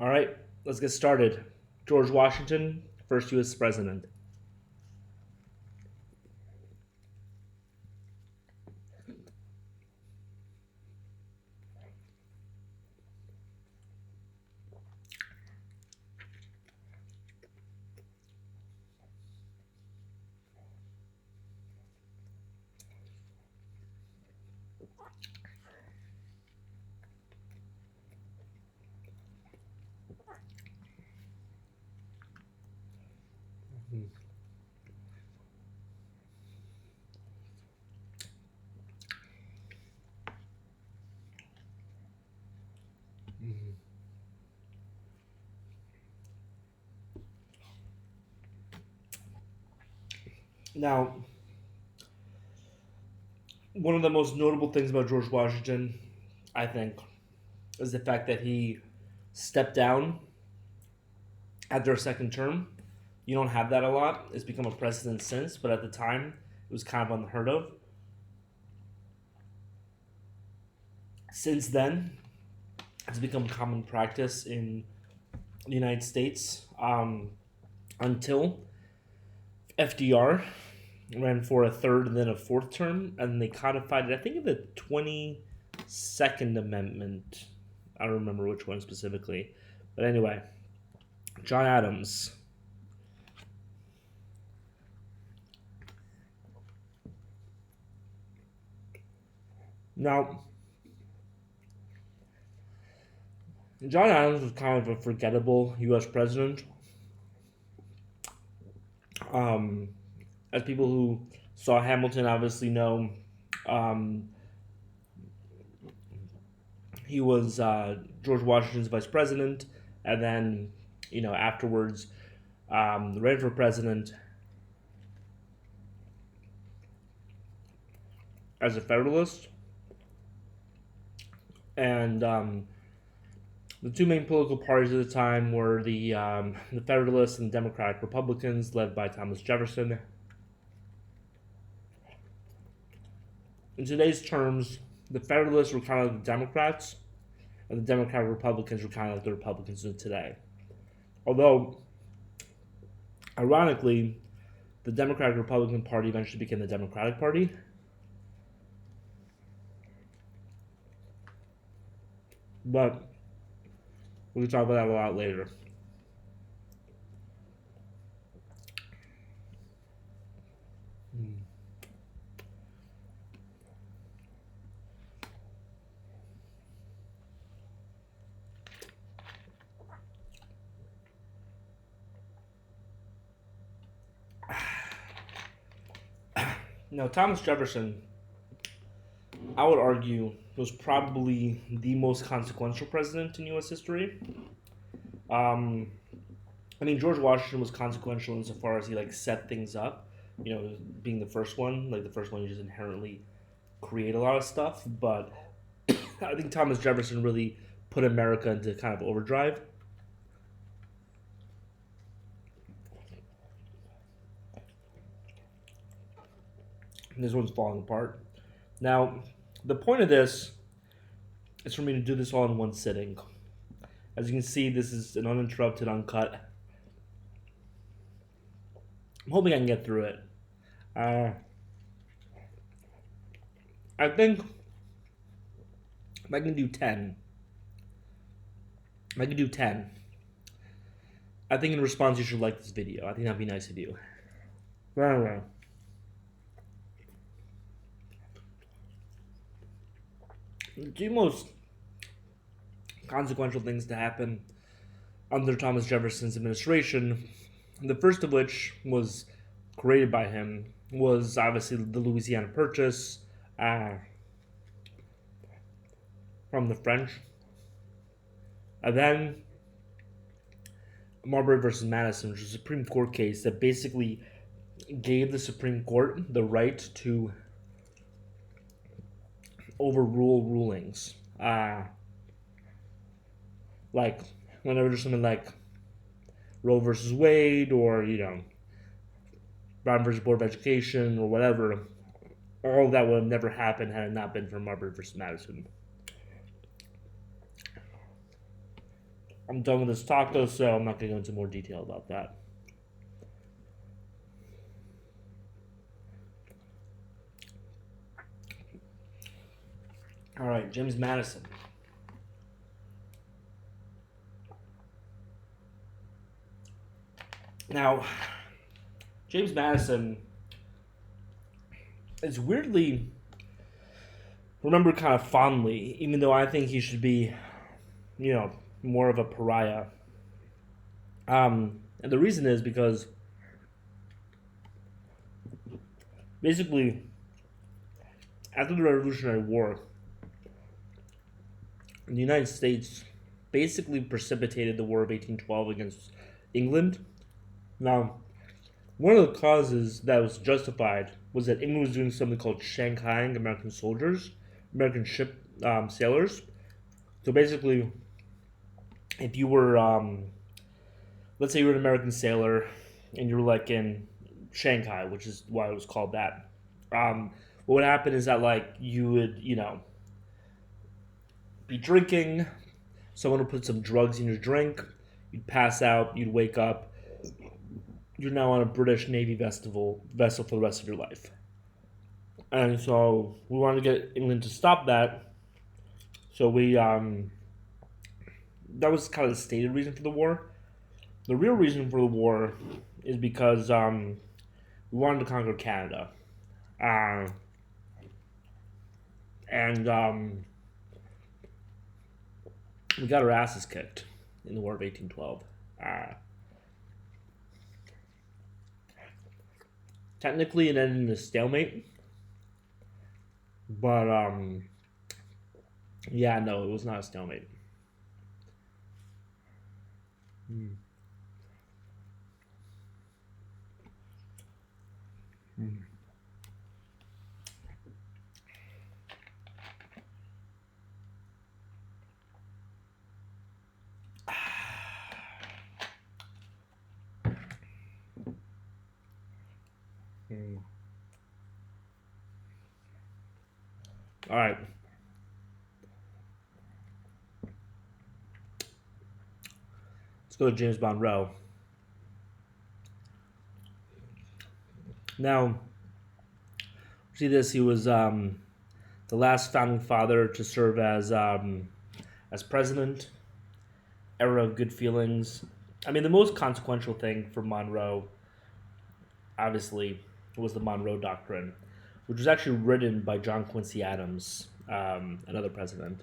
All right, let's get started. George Washington, first U.S. president. Now, one of the most notable things about George Washington, I think, is the fact that he stepped down after a second term. You don't have that a lot. It's become a precedent since, but at the time, it was kind of unheard of. Since then, it's become common practice in the United States until FDR ran for a third and then a fourth term, and they codified it, I think, in the 22nd Amendment. I don't remember which one specifically. But anyway, John Adams. Now, John Adams was kind of a forgettable U.S. president. Um, as people who saw Hamilton obviously know, um, he was George Washington's vice president, and then, afterwards, ran for president as a Federalist. And the two main political parties at the time were the Federalists and Democratic Republicans, led by Thomas Jefferson. In today's terms, the Federalists were kind of like the Democrats, and the Democratic Republicans were kind of like the Republicans of today. Although, ironically, the Democratic Republican Party eventually became the Democratic Party. But we can talk about that a lot later. Now, Thomas Jefferson, I would argue, was probably the most consequential president in U.S. history. Um, I mean, George Washington was consequential insofar as he set things up. Being the first one, the first one, you just inherently create a lot of stuff. But I think Thomas Jefferson really put America into kind of overdrive. This one's falling apart. Now, the point of this is for me to do this all in one sitting. As you can see, this is an uninterrupted, uncut. I'm hoping I can get through it. I think if I can do 10, if I can do 10, I think in response you should like this video. I think that'd be nice of you. Anyway, the two most consequential things to happen under Thomas Jefferson's administration, the first of which was created by him, was obviously the Louisiana Purchase from the French. And then Marbury versus Madison, which is a Supreme Court case that basically gave the Supreme Court the right to overrule rulings. Like whenever there's something like Roe versus Wade, or Brown versus Board of Education, or whatever, all of that would have never happened had it not been for Marbury versus Madison. I'm done with this taco, so I'm not going to go into more detail about that. All right, James Madison. Now, James Madison is weirdly remembered kind of fondly, even though I think he should be, more of a pariah. And the reason is because basically, after the Revolutionary War, the United States basically precipitated the War of 1812 against England. Now, one of the causes that was justified was that England was doing something called Shanghaiing American soldiers, American ship sailors. So basically, if you were, let's say you were an American sailor and you were like in Shanghai, which is why it was called that. What would happen is that like you would, be drinking, someone would put some drugs in your drink, you'd pass out, you'd wake up, you're now on a British Navy vessel for the rest of your life. And so we wanted to get England to stop that. So that was kind of the stated reason for the war. The real reason for the war is because we wanted to conquer Canada. Uh, and we got our asses kicked in the War of 1812. Technically, it ended in a stalemate, but yeah, no, it was not a stalemate. Mm. Mm. Mm. All right. Let's go to James Monroe. Now, see this, he was the last founding father to serve as president, era of good feelings. I mean, the most consequential thing for Monroe, obviously, was the Monroe Doctrine, which was actually written by John Quincy Adams, another president.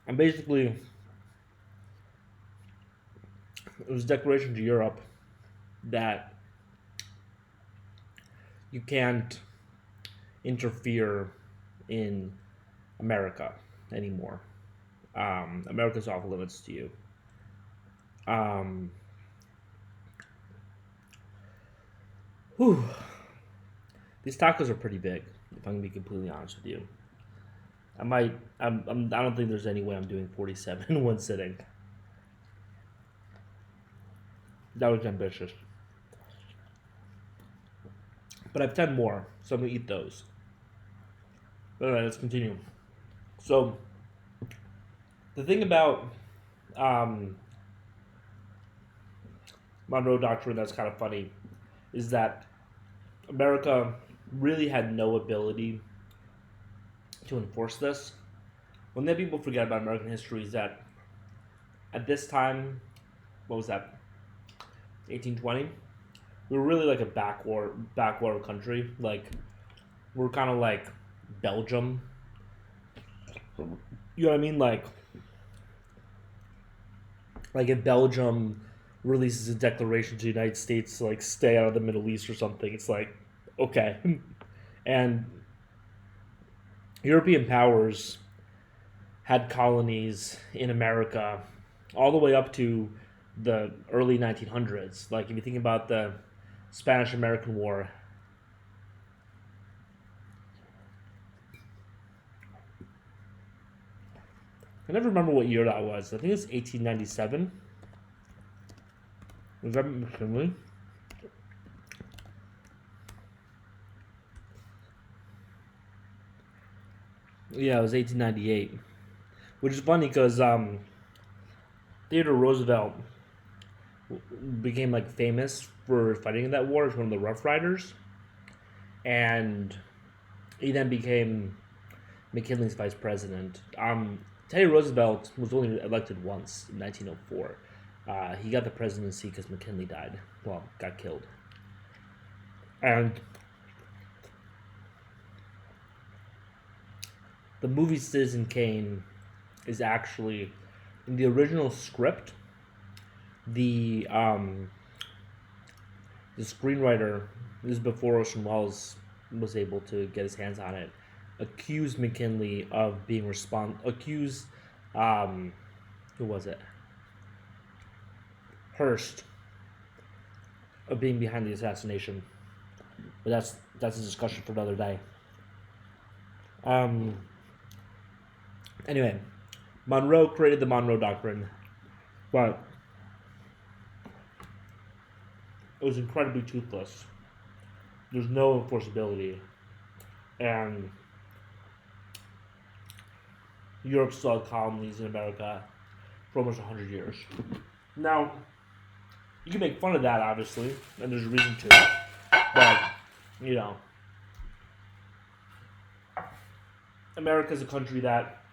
And basically, it was a declaration to Europe that you can't interfere in America anymore. America's off limits to you. Um, whew. These tacos are pretty big, if I'm gonna be completely honest with you. I don't think there's any way I'm doing 47 in one sitting. That was ambitious. But I have 10 more, so I'm gonna eat those. Alright, let's continue. So, the thing about um, Monroe Doctrine that's kind of funny is that America really had no ability to enforce this. One thing people forget about American history is that at this time, what was that, 1820? We were really like a backwater country. Like, we're kind of like Belgium. You know what I mean? Like if Belgium releases a declaration to the United States to like stay out of the Middle East or something, it's like, okay. And European powers had colonies in America all the way up to the early 1900s. Like if you think about the Spanish American War, I never remember what year that was. I think it's 1897. Was that McKinley? Yeah, it was 1898, which is funny because Theodore Roosevelt became like famous for fighting in that war as one of the Rough Riders, and he then became McKinley's vice president. Teddy Roosevelt was only elected once in 1904. He got the presidency because McKinley died. Well, got killed. And the movie Citizen Kane is actually in the original script. The screenwriter, this is before Orson Welles was able to get his hands on it, accused McKinley of being accused who was it? Hearst of being behind the assassination. But that's a discussion for another day. Anyway, Monroe created the Monroe Doctrine, but it was incredibly toothless. There's no enforceability, and Europe still had colonies in America for almost 100 years. Now, you can make fun of that, obviously, and there's a reason to, but, you know, America's a country that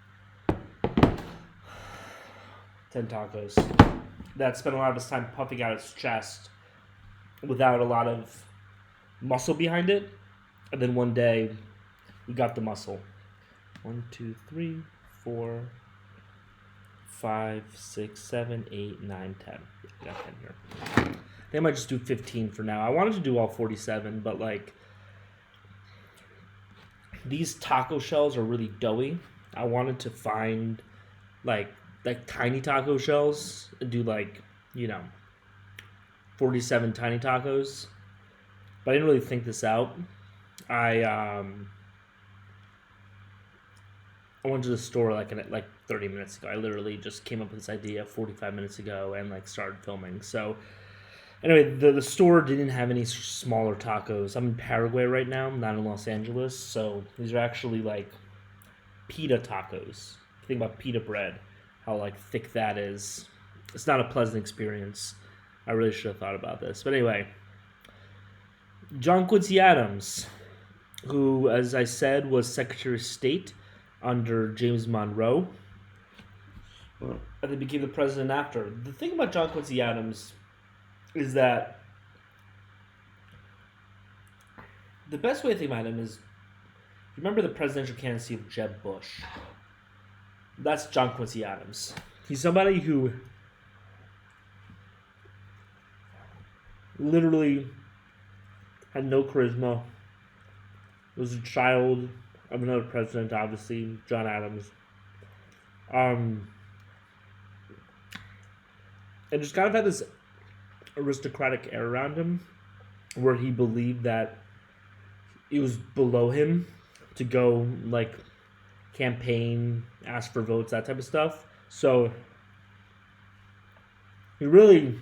10 tacos that spent a lot of its time puffing out its chest without a lot of muscle behind it, and then one day we got the muscle. 1, 2, 3, 4, 5, 6, 7, 8, 9, 10. I got 10 here. They might just do 15 for now. I wanted to do all 47, but like these taco shells are really doughy. I wanted to find like tiny taco shells and do 47 tiny tacos. But I didn't really think this out. I went to the store like 30 minutes ago. I literally just came up with this idea 45 minutes ago and started filming. So anyway, the store didn't have any smaller tacos. I'm in Paraguay right now. I'm not in Los Angeles. So these are actually pita tacos. Think about pita bread, how thick that is. It's not a pleasant experience. I really should have thought about this. But anyway, John Quincy Adams, who, as I said, was Secretary of State under James Monroe, and then became the president after. The thing about John Quincy Adams is that the best way to think about him is, remember the presidential candidacy of Jeb Bush? That's John Quincy Adams. He's somebody who literally had no charisma. Was a child of another president, obviously, John Adams. And just kind of had this aristocratic air around him, where he believed that it was below him to go campaign, ask for votes, that type of stuff. So he really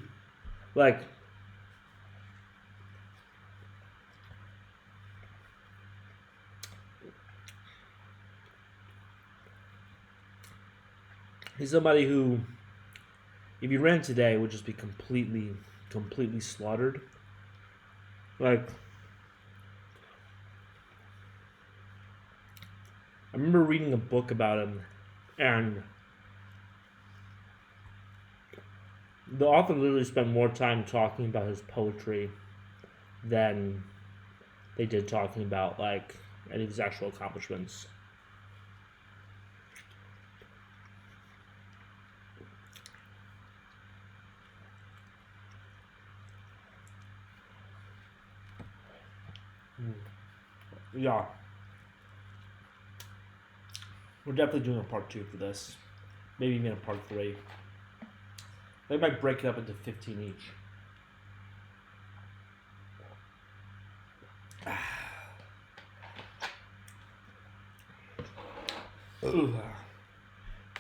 he's somebody who, if he ran today, would just be completely slaughtered. I remember reading a book about him, and the author literally spent more time talking about his poetry than they did talking about any of his actual accomplishments. Yeah. We're definitely doing a part 2 for this. Maybe even a part 3. They might break it up into 15 each.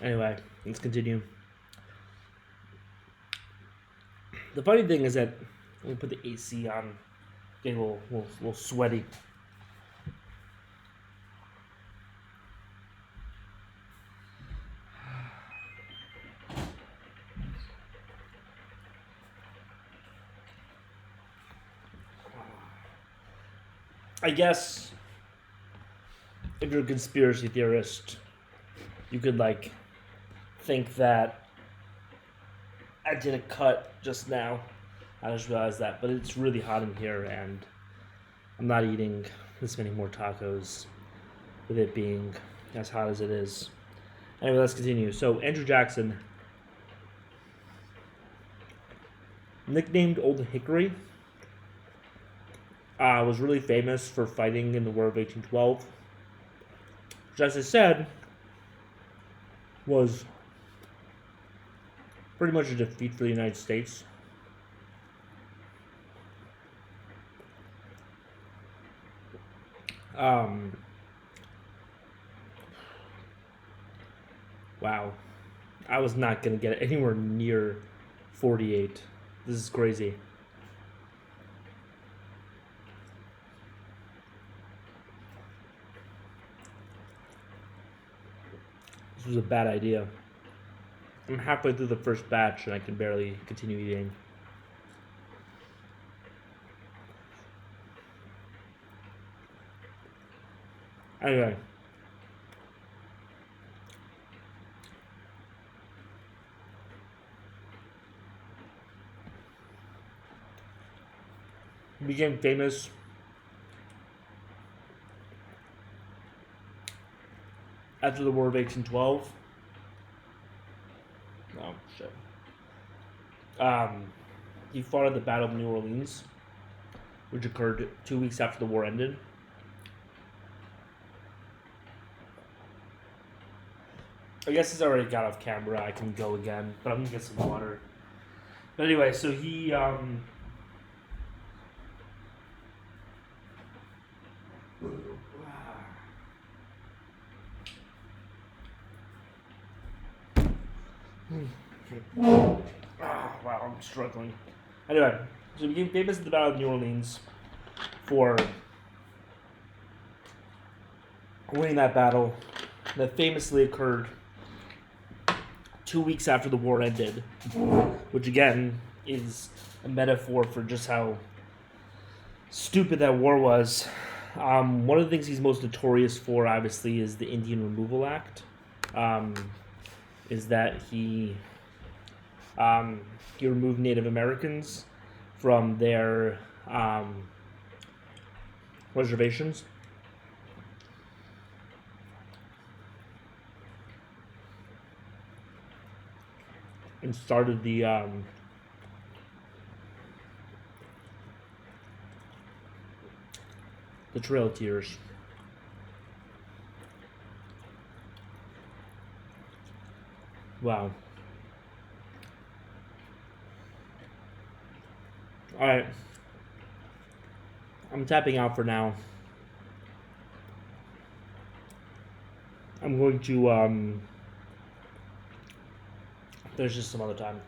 Anyway, let's continue. The funny thing is that when we put the AC on, getting a little sweaty. I guess if you're a conspiracy theorist, you could like think that I did a cut just now. I just realized that, but it's really hot in here, and I'm not eating this many more tacos with it being as hot as it is. Anyway, let's continue. So, Andrew Jackson, nicknamed Old Hickory, was really famous for fighting in the War of 1812, which, as I said, was pretty much a defeat for the United States. Wow. I was not going to get anywhere near 48. This is crazy. This was a bad idea. I'm halfway through the first batch and I can barely continue eating. Anyway. He became famous after the War of 1812. Oh, shit. He fought at the Battle of New Orleans, which occurred 2 weeks after the war ended. I guess he's already got off camera. I can go again, but I'm gonna get some water. But anyway, so he wow, I'm struggling. Anyway, so he became famous at the Battle of New Orleans for winning that battle that famously occurred 2 weeks after the war ended, which again is a metaphor for just how stupid that war was. One of the things he's most notorious for, obviously, is the Indian Removal Act. Is that he removed Native Americans from their reservations. And started the Trail of Tears. Wow. Alright. I'm tapping out for now. I'm going to there's just some other time.